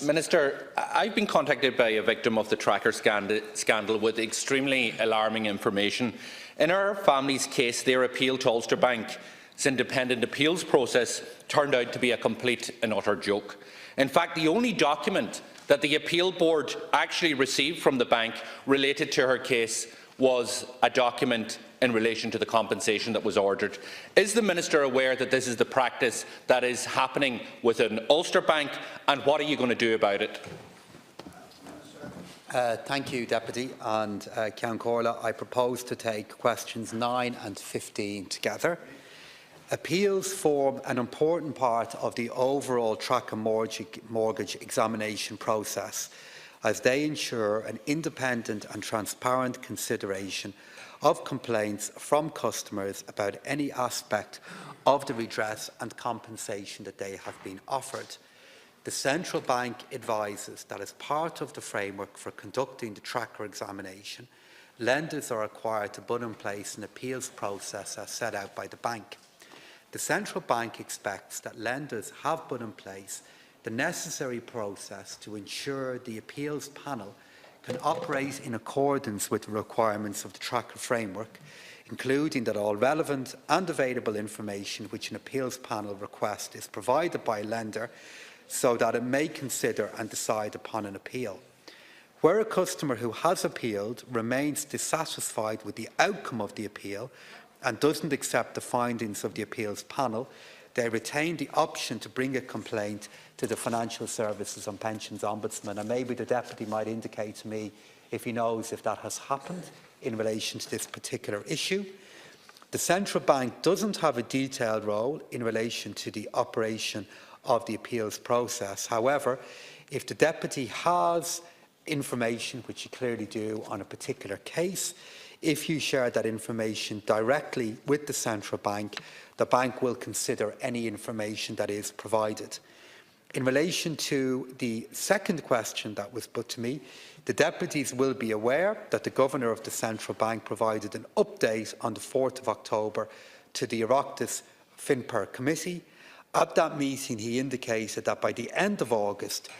Minister, I've been contacted by a victim of the tracker scandal with extremely alarming information. In our family's case, their appeal to Ulster Bank's independent appeals process turned out to be a complete and utter joke. In fact, the only document that the appeal board actually received from the bank related to her case was a document in relation to the compensation that was ordered. Is the Minister aware that this is the practice that is happening within Ulster Bank, and what are you going to do about it? Thank you, Deputy. And Ceann Comhairle, I propose to take questions 9 and 15 together. Appeals form an important part of the overall tracker mortgage examination process, as they ensure an independent and transparent consideration of complaints from customers about any aspect of the redress and compensation that they have been offered. The Central Bank advises that as part of the framework for conducting the tracker examination, lenders are required to put in place an appeals process as set out by the bank. The Central Bank expects that lenders have put in place the necessary process to ensure the appeals panel can operate in accordance with the requirements of the tracker framework, including that all relevant and available information which an appeals panel requests is provided by a lender so that it may consider and decide upon an appeal. Where a customer who has appealed remains dissatisfied with the outcome of the appeal and doesn't accept the findings of the appeals panel, they retain the option to bring a complaint to the Financial Services and Pensions Ombudsman, and maybe the Deputy might indicate to me if he knows if that has happened in relation to this particular issue. The Central Bank doesn't have a detailed role in relation to the operation of the appeals process. However, if the Deputy has information, which you clearly do, on a particular case, if you share that information directly with the Central Bank, the bank will consider any information that is provided. In relation to the second question that was put to me, the deputies will be aware that the Governor of the Central Bank provided an update on the 4th of October to the Oireachtas FinPer Committee. At that meeting, he indicated that by the end of August,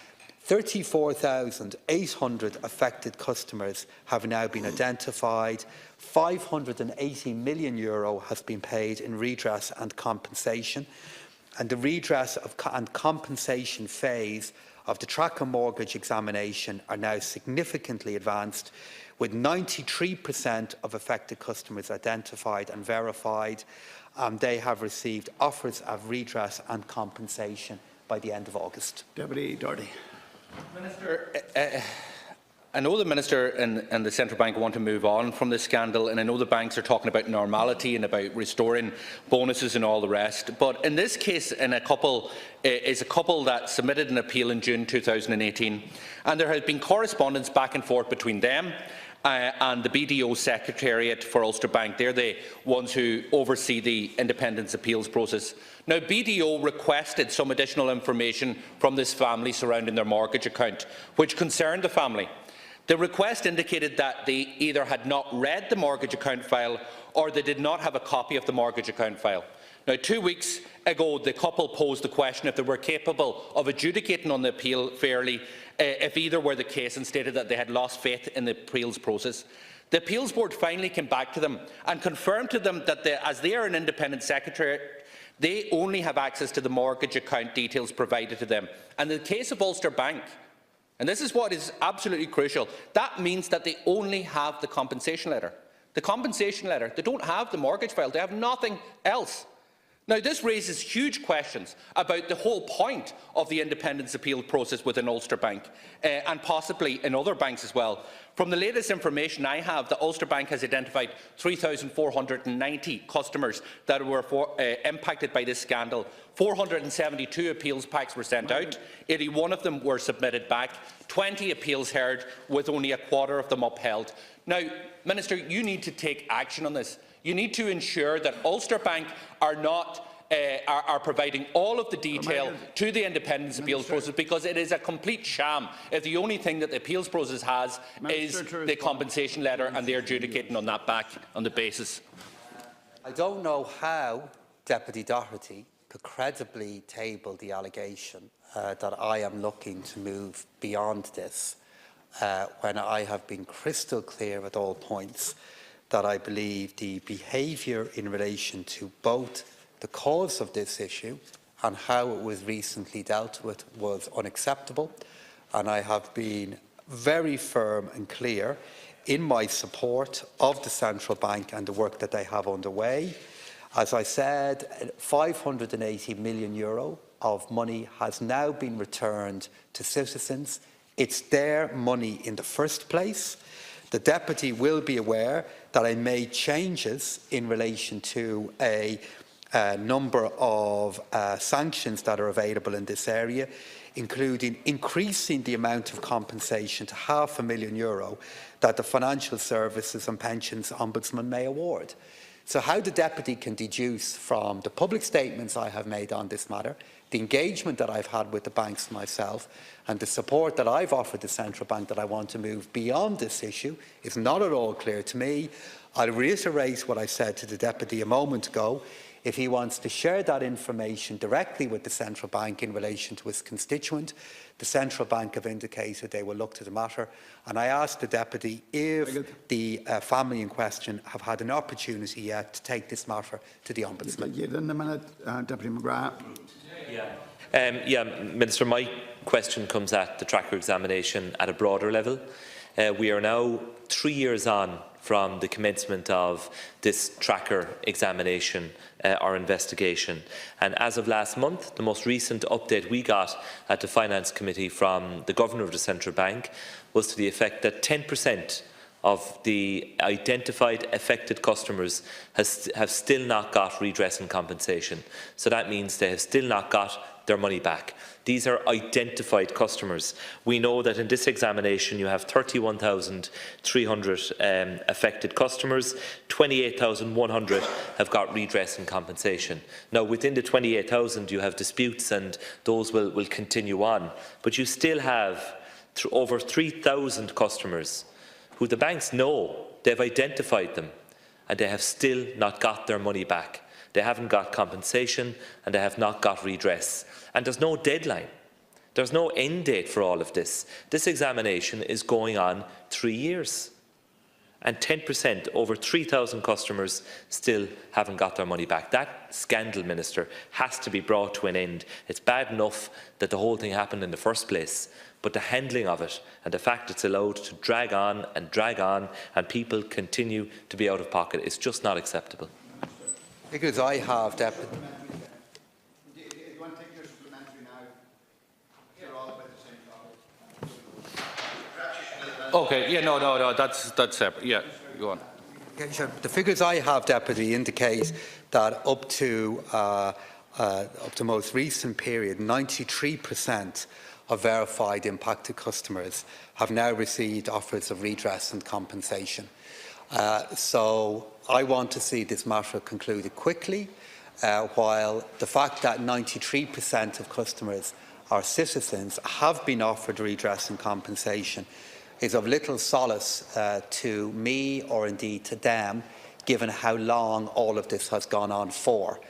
34,800 affected customers have now been identified. €580 million has been paid in redress and compensation, and the redress and compensation phase of the tracker mortgage examination are now significantly advanced, with 93% of affected customers identified and verified. They have received offers of redress and compensation by the end of August. Deputy Doherty. Minister, I know the Minister and the Central Bank want to move on from this scandal, and I know the banks are talking about normality and about restoring bonuses and all the rest. But in this case, a couple that submitted an appeal in June 2018, and there has been correspondence back and forth between them and the BDO Secretariat for Ulster Bank. They're the ones who oversee the independence appeals process. Now, BDO requested some additional information from this family surrounding their mortgage account, which concerned the family. The request indicated that they either had not read the mortgage account file or they did not have a copy of the mortgage account file. Now, 2 weeks ago, the couple posed the question if they were capable of adjudicating on the appeal fairly, if either were the case, and stated that they had lost faith in the appeals process. The appeals board finally came back to them and confirmed to them that as they are an independent secretary, they only have access to the mortgage account details provided to them. And in the case of Ulster Bank, and this is what is absolutely crucial, that means that they only have the compensation letter. The compensation letter. They don't have the mortgage file. They have nothing else. Now, this raises huge questions about the whole point of the independence appeal process within Ulster Bank, and possibly in other banks as well. From the latest information I have, the Ulster Bank has identified 3,490 customers that were impacted by this scandal. 472 appeals packs were sent out, 81 of them were submitted back, 20 appeals heard, with only a quarter of them upheld. Now, Minister, you need to take action on this. You need to ensure that Ulster Bank are providing all of the detail to the independence appeals process, because it is a complete sham if the only thing that the appeals process has is the compensation letter and they are adjudicating on the basis. I don't know how, Deputy Doherty, could credibly table the allegation that I am looking to move beyond this, when I have been crystal clear at all points that I believe the behaviour in relation to both the cause of this issue and how it was recently dealt with was unacceptable, and I have been very firm and clear in my support of the Central Bank and the work that they have underway. As I said, €580 million of money has now been returned to citizens. It's their money in the first place. The Deputy will be aware that I made changes in relation to a number of sanctions that are available in this area, including increasing the amount of compensation to €500,000 that the Financial Services and Pensions Ombudsman may award. So how the Deputy can deduce from the public statements I have made on this matter, the engagement that I've had with the banks myself, and the support that I've offered the Central Bank that I want to move beyond this issue is not at all clear to me. I'll reiterate what I said to the Deputy a moment ago. If he wants to share that information directly with the Central Bank in relation to his constituent, the Central Bank have indicated they will look to the matter. And I asked the Deputy if the family in question have had an opportunity yet to take this matter to the Ombudsman. Deputy McGrath. Minister, my question comes at the tracker examination at a broader level. We are now 3 years on from the commencement of this tracker examination or investigation. And as of last month, the most recent update we got at the Finance Committee from the Governor of the Central Bank was to the effect that 10% of the identified affected customers have still not got redress and compensation. So that means they have still not got their money back. These are identified customers. We know that in this examination you have 31,300 affected customers, 28,100 have got redress and compensation. Now within the 28,000 you have disputes and those will continue on, but you still have over 3,000 customers who the banks know, they've identified them, and they have still not got their money back. They haven't got compensation and they have not got redress. And there's no deadline. There's no end date for all of this. This examination is going on 3 years. And 10%, over 3,000 customers, still haven't got their money back. That scandal, Minister, has to be brought to an end. It's bad enough that the whole thing happened in the first place, but the handling of it and the fact it's allowed to drag on and people continue to be out of pocket is just not acceptable. Because I have, Deputy. Do you want to take your supplementary now? You're all about the same topic. Okay, yeah, no, that's separate. Yeah, go on. Okay, sure. The figures I have, Deputy, indicate that up to most recent period, 93% of verified impacted customers have now received offers of redress and compensation. So I want to see this matter concluded quickly, while the fact that 93% of customers or citizens have been offered redress and compensation is of little solace to me or indeed to them, given how long all of this has gone on for.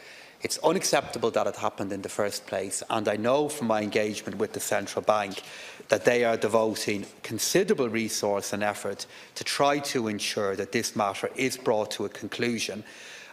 It's unacceptable that it happened in the first place, and I know from my engagement with the Central Bank that they are devoting considerable resource and effort to try to ensure that this matter is brought to a conclusion.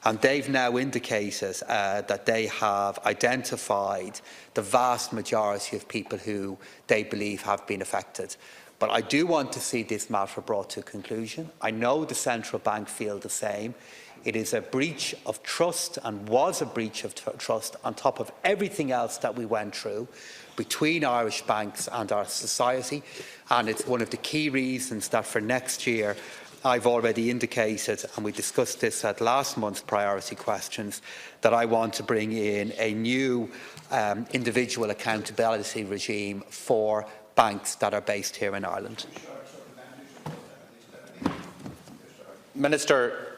And they've now indicated that they have identified the vast majority of people who they believe have been affected. But I do want to see this matter brought to a conclusion. I know the Central Bank feel the same. It is a breach of trust and was a breach of trust on top of everything else that we went through between Irish banks and our society, and it's one of the key reasons that for next year I've already indicated, and we discussed this at last month's priority questions, that I want to bring in a new individual accountability regime for banks that are based here in Ireland. Minister,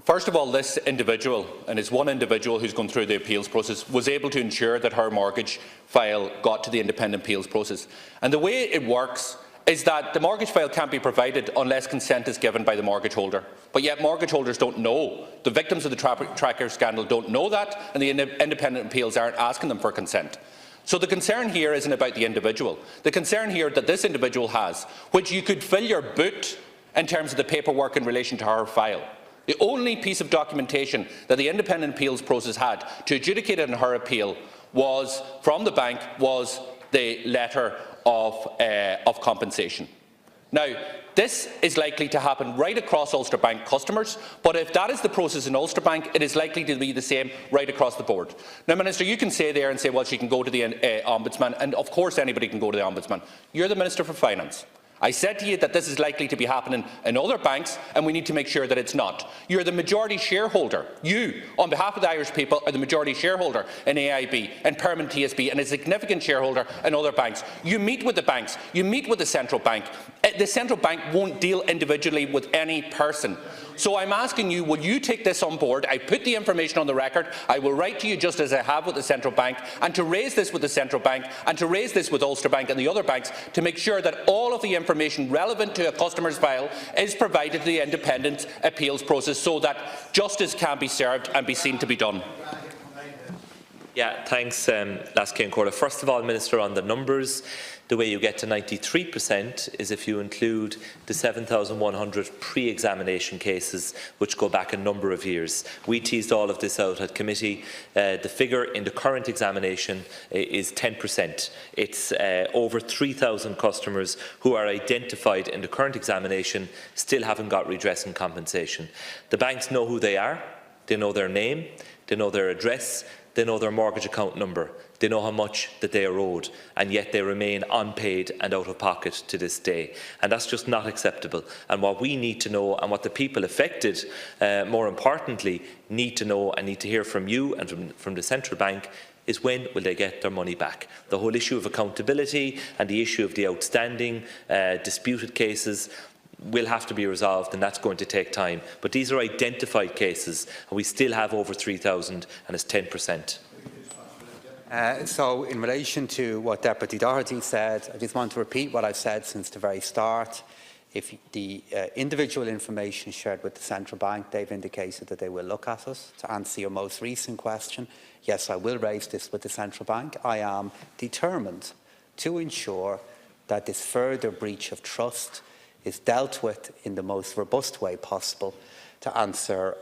first of all, this individual, and it's one individual who's gone through the appeals process, was able to ensure that her mortgage file got to the independent appeals process. And the way it works is that the mortgage file can't be provided unless consent is given by the mortgage holder. But yet mortgage holders don't know. The victims of the tracker scandal don't know that, and the independent appeals aren't asking them for consent. So the concern here isn't about the individual. The concern here that this individual has, which you could fill your boot in terms of the paperwork in relation to her file. The only piece of documentation that the independent appeals process had to adjudicate on her appeal was from the bank was the letter of compensation. Now, this is likely to happen right across Ulster Bank customers, but if that is the process in Ulster Bank, it is likely to be the same right across the board. Now, Minister, you can say there and say, well, she can go to the Ombudsman, and of course anybody can go to the Ombudsman. You're the Minister for Finance. I said to you that this is likely to be happening in other banks, and we need to make sure that it's not. You're the majority shareholder. You, on behalf of the Irish people, are the majority shareholder in AIB and Permanent TSB, and a significant shareholder in other banks. You meet with the banks. You meet with the central bank. The central bank won't deal individually with any person. So I'm asking you, will you take this on board? I put the information on the record. I will write to you just as I have with the central bank, and to raise this with the central bank, and to raise this with Ulster Bank and the other banks, to make sure that all of the information relevant to a customer's file is provided to the independent appeals process, so that justice can be served and be seen to be done. Yeah, thanks, Laskin Corla. First of all, Minister, on the numbers, the way you get to 93% is if you include the 7,100 pre-examination cases which go back a number of years. We teased all of this out at committee. The figure in the current examination is 10%. It's over 3,000 customers who are identified in the current examination still haven't got redress and compensation. The banks know who they are, they know their name, they know their address, they know their mortgage account number, they know how much that they are owed, and yet they remain unpaid and out of pocket to this day. And that's just not acceptable. And what we need to know, and what the people affected, more importantly, need to know and need to hear from you and from the central bank, is when will they get their money back. The whole issue of accountability and the issue of the outstanding disputed cases will have to be resolved, and that's going to take time. But these are identified cases, and we still have over 3,000, and it's 10%. So in relation to what Deputy Doherty said, I just want to repeat what I've said since the very start. If the individual information shared with the Central Bank, they've indicated that they will look at it. To answer your most recent question, yes, I will raise this with the Central Bank. I am determined to ensure that this further breach of trust is dealt with in the most robust way possible. To answer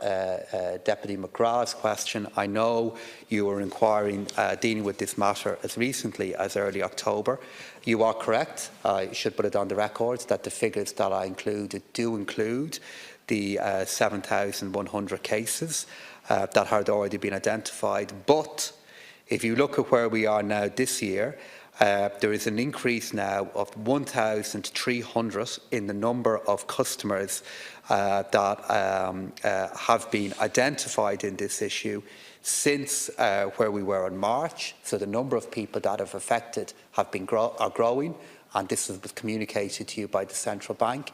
Deputy McGrath's question, I know you were inquiring, dealing with this matter as recently as early October. You are correct. I should put it on the record that the figures that I included do include the 7,100 cases that had already been identified. But if you look at where we are now this year, there is an increase now of 1,300 in the number of customers that have been identified in this issue since where we were in March. So the number of people that have affected have been are growing, and this was communicated to you by the Central Bank.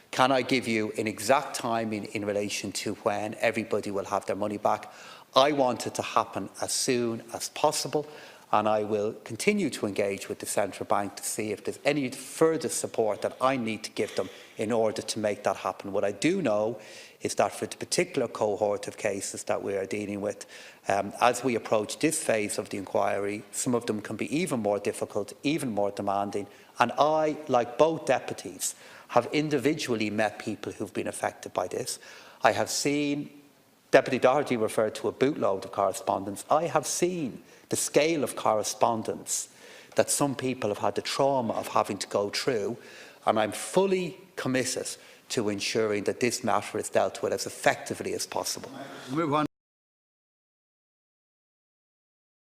Can I give you an exact timing in relation to when everybody will have their money back? I want it to happen as soon as possible, and I will continue to engage with the Central Bank to see if there's any further support that I need to give them in order to make that happen. What I do know is that for the particular cohort of cases that we are dealing with, as we approach this phase of the inquiry, some of them can be even more difficult, even more demanding, and I, like both deputies, have individually met people who've been affected by this. I have seen, Deputy Doherty referred to a bootload of correspondence. I have seen the scale of correspondence that some people have had the trauma of having to go through, and I'm fully committed to ensuring that this matter is dealt with as effectively as possible. Move on.